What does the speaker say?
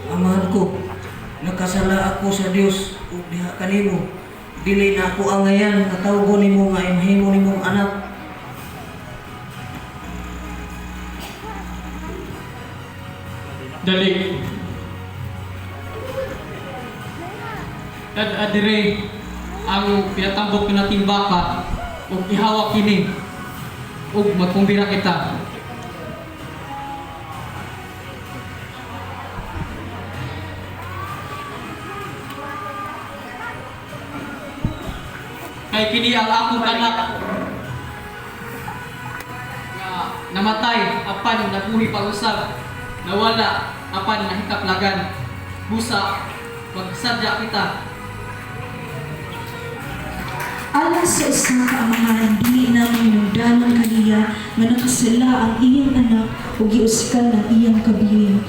Amahan ko, nakasala ako sa Dios ug diha kanimo. Dili na ako angayan katawgon nimo nga imahimo nimong anak. Dali. Adire ang pinatambok ko nating baka ug ihawak kini ug magkumbira kita. Kay kini ang akong anak nga namatay apan nabuhi pag-usab, nawala apan nahikaplagan. Busa magsadya kita. Alas sa isang kaamahan, dili namin nagdanon kaniya nga nakasala ang iyang anak o giusikan ng iyang kabilin.